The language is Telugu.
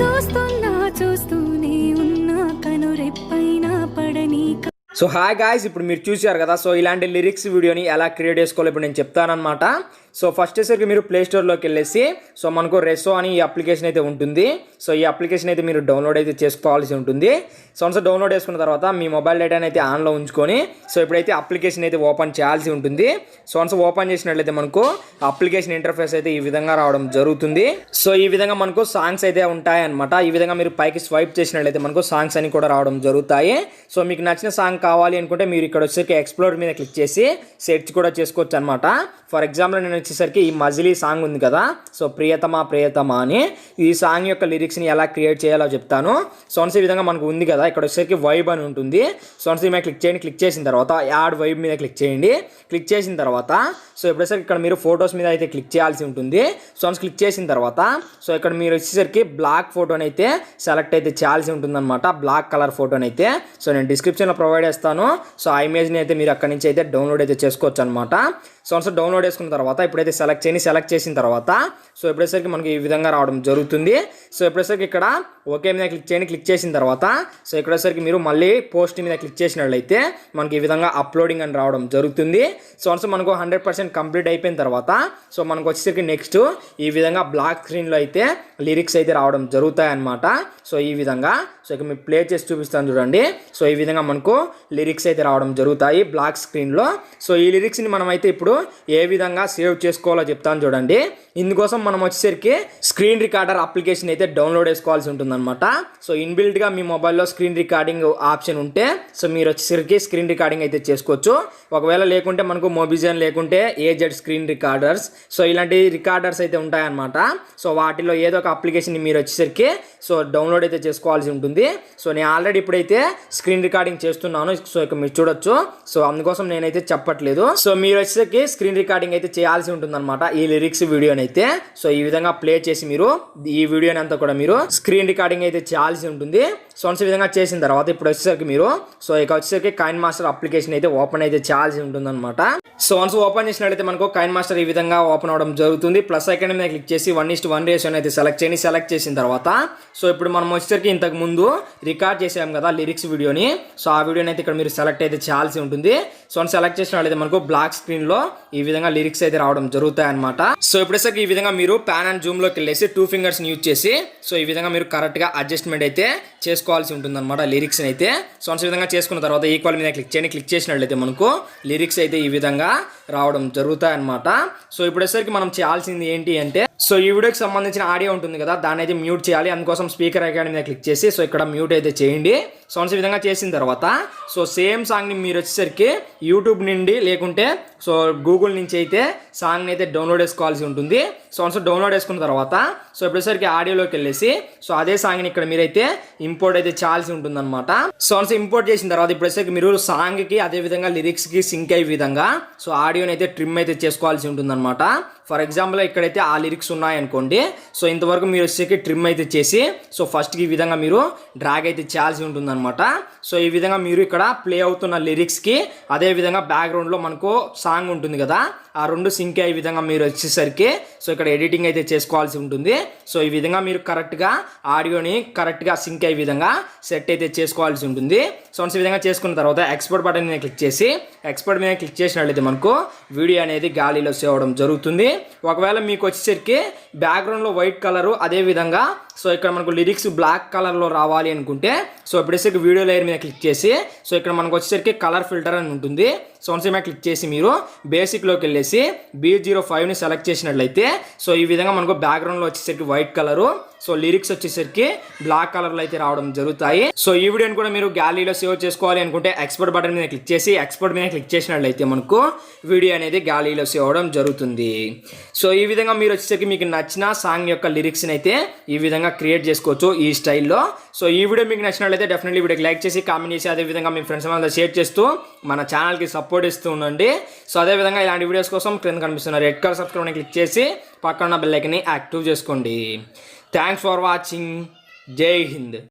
చూస్తూనే ఉన్నా కనురెప్పైన పడని. సో హాయ్ గాయ్స్, ఇప్పుడు మీరు చూసారు కదా. సో ఇలాంటి లిరిక్స్ వీడియోని ఎలా క్రియేట్ చేసుకోవాలో ఇప్పుడు నేను చెప్తానన్నమాట. సో ఫస్ట్ వచ్చేసరికి మీరు ప్లే స్టోర్లోకి వెళ్ళేసి సో మనకు రెసో అని ఈ అప్లికేషన్ అయితే ఉంటుంది. సో ఈ అప్లికేషన్ అయితే మీరు డౌన్లోడ్ అయితే చేసుకోవాల్సి ఉంటుంది. సో వన్స్ డౌన్లోడ్ చేసుకున్న తర్వాత మీ మొబైల్ డేటాని అయితే ఆన్లో ఉంచుకొని సో ఇప్పుడైతే అప్లికేషన్ అయితే ఓపెన్ చేయాల్సి ఉంటుంది. సో వన్స్ ఓపెన్ చేసినట్లయితే మనకు అప్లికేషన్ ఇంటర్ఫేస్ అయితే ఈ విధంగా రావడం జరుగుతుంది. సో ఈ విధంగా మనకు సాంగ్స్ అయితే ఉంటాయి అనమాట. ఈ విధంగా మీరు పైకి స్వైప్ చేసినట్లయితే మనకు సాంగ్స్ అని కూడా రావడం జరుగుతాయి. సో మీకు నచ్చిన సాంగ్ కావాలి అనుకుంటే మీరు ఇక్కడ వచ్చేసరికి ఎక్స్ప్లోర్ మీద క్లిక్ చేసి సెర్చ్ కూడా చేసుకోవచ్చు అనమాట. ఫర్ ఎగ్జాంపుల్ నేను వచ్చేసరికి ఈ మజిలీ సాంగ్ ఉంది కదా, సో ప్రియతమా ప్రియతమా అని ఈ సాంగ్ యొక్క లిరిక్స్ని ఎలా క్రియేట్ చేయాలో చెప్తాను. సో వన్స్ ఈ విధంగా మనకు ఉంది కదా, ఇక్కడ వచ్చేసరికి వైబ్ అని ఉంటుంది. సో వన్స్ మీద క్లిక్ చేయండి. క్లిక్ చేసిన తర్వాత యాడ్ వైబ్ మీద క్లిక్ చేయండి. క్లిక్ చేసిన తర్వాత సో ఇప్పుడేసరికి ఇక్కడ మీరు ఫొటోస్ మీద అయితే క్లిక్ చేయాల్సి ఉంటుంది. సో వన్స్ క్లిక్ చేసిన తర్వాత సో ఇక్కడ మీరు వచ్చేసరికి బ్లాక్ ఫోటోని అయితే సెలెక్ట్ అయితే చేయాల్సి ఉంటుందన్నమాట. బ్లాక్ కలర్ ఫోటోని అయితే సో నేను డిస్క్రిప్షన్లో ప్రొవైడ్ చేస్తాను. సో ఆ ఇమేజ్ని అయితే మీరు అక్కడి నుంచి అయితే డౌన్లోడ్ అయితే చేసుకోవచ్చు అనమాట. సో వన్స్ డౌన్లోడ్ చేసుకున్న తర్వాత ఇప్పుడైతే సెలెక్ట్ చేయండి. సెలెక్ట్ చేసిన తర్వాత సో ఇప్పుడేసరికి మనకి ఈ విధంగా రావడం జరుగుతుంది. సో ఇప్పుడేసరికి ఇక్కడ ఓకే మీద క్లిక్ చేయండి. క్లిక్ చేసిన తర్వాత సో ఇక్కడేసరికి మీరు మళ్ళీ పోస్ట్ మీద క్లిక్ చేసినట్లయితే మనకి ఈ విధంగా అప్లోడింగ్ అని రావడం జరుగుతుంది. సో వన్స్ మనకు 100% కంప్లీట్ అయిపోయిన తర్వాత సో మనకు వచ్చేసరికి నెక్స్ట్ ఈ విధంగా బ్లాక్ స్క్రీన్లో అయితే లిరిక్స్ అయితే రావడం జరుగుతాయి అన్నమాట. సో ఈ విధంగా సో ఇక మీరు ప్లే చేసి చూపిస్తాను చూడండి. సో ఈ విధంగా మనకు లిరిక్స్ అయితే రావడం జరుగుతాయి బ్లాక్ స్క్రీన్లో. సో ఈ లిరిక్స్ని మనం అయితే ఇప్పుడు ఏ విధంగా సేవ్ చేసుకోవాలో చెప్తాను చూడండి. ఇందుకోసం మనం వచ్చేసరికి స్క్రీన్ రికార్డర్ అప్లికేషన్ అయితే డౌన్లోడ్ చేసుకోవాల్సి ఉంటుందన్నమాట. సో ఇన్బిల్ట్గా మీ మొబైల్లో స్క్రీన్ రికార్డింగ్ ఆప్షన్ ఉంటే సో మీరు వచ్చేసరికి స్క్రీన్ రికార్డింగ్ అయితే చేసుకోవచ్చు. ఒకవేళ లేకుంటే మనకు మొబిజన్ లేకుంటే ఏజెడ్ స్క్రీన్ రికార్డర్స్ సో ఇలాంటి రికార్డర్స్ అయితే ఉంటాయన్నమాట. సో వాటిలో ఏదో ఒక అప్లికేషన్ మీరు వచ్చేసరికి సో డౌన్లోడ్ అయితే చేసుకోవాల్సి ఉంటుంది. సో నేను ఆల్రెడీ ఇప్పుడైతే స్క్రీన్ రికార్డింగ్ చేస్తున్నాను. సో ఇక మీరు చూడొచ్చు. సో అందుకోసం నేనైతే చెప్పట్లేదు. సో మీరు వచ్చేసరికి స్క్రీన్ రికార్డింగ్ అయితే చేయాల్సి ఉంటుందన్నమాట ఈ లిరిక్స్ వీడియోని అయితే. సో ఈ విధంగా ప్లే చేసి మీరు ఈ వీడియోని అంతా కూడా మీరు స్క్రీన్ రికార్డింగ్ అయితే చేయాల్సి ఉంటుంది. సో ఈ విధంగా చేసిన తర్వాత ఇప్పుడు వచ్చేసరికి మీరు సో ఇక వచ్చేసరికి కైన్మాస్టర్ అప్లికేషన్ అయితే ఓపెన్ అయితే చేయాల్సి ఉంటుందన్నమాట. సో వన్స్ ఓపెన్ చేసినట్లయితే మనకు కైన్మాస్టర్ ఈ విధంగా ఓపెన్ అవడం జరుగుతుంది. ప్లస్ ఐకాన్ మీద క్లిక్ చేసి 1:1 రేషియో అయితే సెలెక్ట్ చేయండి. సెలెక్ట్ చేసిన తర్వాత సో ఇప్పుడు మనం వచ్చేసరికి ఇంతకు ముందు రికార్డ్ చేసాం కదా లిరిక్స్ వీడియోని, సో ఆ వీడియోని అయితే ఇక్కడ మీరు సెలెక్ట్ అయితే చేయాల్సి ఉంటుంది. సో సెలెక్ట్ చేసినట్లయితే మనకు బ్లాక్ స్క్రీన్ లో ఈ విధంగా లిరిక్స్ అయితే రావడం జరుగుతాయి అనమాట. సో ఇప్పుడేసరికి ఈ విధంగా మీరు ప్యాన్ అండ్ జూమ్ లోకి వెళ్ళేసి 2 ఫింగర్స్ యూజ్ చేసి సో ఈ విధంగా మీరు కరెక్ట్ గా అడ్జస్ట్మెంట్ అయితే చేసుకోవాల్సి ఉంటుంది అనమాట లిరిక్స్ అయితే. సో ఈ విధంగా చేసుకున్న తర్వాత ఈక్వల్ మీద క్లిక్ చేయండి. క్లిక్ చేసినట్లయితే మనకు లిరిక్స్ అయితే ఈ విధంగా రావడం జరుగుతాయి అనమాట. సో ఇప్పుడేసరికి మనం చేయాల్సింది ఏంటి అంటే సో ఈ వీడియోకి సంబంధించిన ఆడియో ఉంటుంది కదా, దాన్ని అయితే మ్యూట్ చేయాలి. అందుకోసం స్పీకర్ ఐకాన్ మీద క్లిక్ చేసి సో ఇక్కడ మ్యూట్ అయితే చేయండి. సో ఈ విధంగా చేసిన తర్వాత సో సేమ్ సాంగ్ని మీరు వచ్చేసరికి యూట్యూబ్ నుండి లేకుంటే సో గూగుల్ నుంచి అయితే సాంగ్ని అయితే డౌన్లోడ్ చేసుకోవాల్సి ఉంటుంది. సో డౌన్లోడ్ చేసుకున్న తర్వాత సో ఇప్పుడేసరికి ఆడియోలోకి వెళ్ళేసి సో అదే సాంగ్ని ఇక్కడ మీరైతే ఇంపోర్ట్ అయితే చేయాల్సి ఉంటుందన్నమాట. సో ఇంపోర్ట్ చేసిన తర్వాత ఇప్పుడేసరికి మీరు సాంగ్కి అదేవిధంగా లిరిక్స్కి సింక్ అయ్యే విధంగా సో ఆడియోని అయితే ట్రిమ్ అయితే చేసుకోవాల్సి ఉంటుందన్నమాట. ఫర్ ఎగ్జాంపుల్ ఇక్కడైతే ఆ లిరిక్స్ ఉన్నాయనుకోండి. సో ఇంతవరకు మీరు వచ్చేసరికి ట్రిమ్ అయితే చేసి సో ఫస్ట్కి ఈ విధంగా మీరు డ్రాగ్ అయితే చేయాల్సి ఉంటుందన్నమాట. సో ఈ విధంగా మీరు ఇక్కడ ప్లే అవుతున్న లిరిక్స్కి అదేవిధంగా బ్యాక్గ్రౌండ్లో మనకు సాంగ్ ఉంటుంది కదా, ఆ రెండు సింక్ అయ్యే విధంగా మీరు వచ్చేసరికి సో ఇక్కడ ఎడిటింగ్ అయితే చేసుకోవాల్సి ఉంటుంది. సో ఈ విధంగా మీరు కరెక్ట్గా ఆడియోని కరెక్ట్గా సింక్ అయ్యే విధంగా సెట్ అయితే చేసుకోవాల్సి ఉంటుంది. సో ఈ విధంగా చేసుకున్న తర్వాత ఎక్స్పోర్ట్ బటన్ మీద క్లిక్ చేసి ఎక్స్పోర్ట్ మీద క్లిక్ చేసినట్లయితే మనకు వీడియో అనేది గాలిలో సేవ్ అవడం జరుగుతుంది. ఒకవేళ మీకు వచ్చేసరికి బ్యాక్గ్రౌండ్లో వైట్ కలరు అదేవిధంగా సో ఇక్కడ మనకు లిరిక్స్ బ్లాక్ కలర్లో రావాలి అనుకుంటే సో ఇప్పుడేసరికి వీడియో లేయర్ మీద క్లిక్ చేసి సో ఇక్కడ మనకు వచ్చేసరికి కలర్ ఫిల్టర్ అని ఉంటుంది. సో మీద క్లిక్ చేసి మీరు బేసిక్లోకి వెళ్ళేసి B05ని సెలెక్ట్ చేసినట్లయితే సో ఈ విధంగా మనకు బ్యాక్గ్రౌండ్లో వచ్చేసరికి వైట్ కలరు సో లిరిక్స్ వచ్చేసరికి బ్లాక్ కలర్లో అయితే రావడం జరుగుతాయి. సో ఈ వీడియోని కూడా మీరు గ్యాలరీలో సేవ్ చేసుకోవాలి అనుకుంటే ఎక్స్పోర్ట్ బటన్ మీద క్లిక్ చేసి ఎక్స్పోర్ట్ మీద క్లిక్ చేసినట్లయితే మనకు వీడియో అనేది గ్యాలరీలో సేవ్ అవడం జరుగుతుంది. సో ఈ విధంగా మీరు వచ్చేసరికి మీకు నచ్చిన సాంగ్ యొక్క లిరిక్స్ని అయితే ఈ విధంగా క్రియేట్ చేసుకోవచ్చు ఈ స్టైల్లో. సో ఈ వీడియో మీకు నచ్చినట్లయితే డెఫినెట్లీ వీడియోకి లైక్ చేసి కామెంట్ చేసి అదేవిధంగా మీ ఫ్రెండ్స్ అందరూ షేర్ చేస్తూ మన ఛానల్కి సపోర్ట్ ఇస్తూ ఉండండి. సో అదేవిధంగా ఇలాంటి వీడియోస్ కోసం క్రింద కనిపిస్తున్న రెడ్ కలర్ సబ్స్క్రైబ్ క్లిక్ చేసి పక్కన బెల్ ఐకాన్ని యాక్టివ్ చేసుకోండి. Thanks for watching. జై హింద్.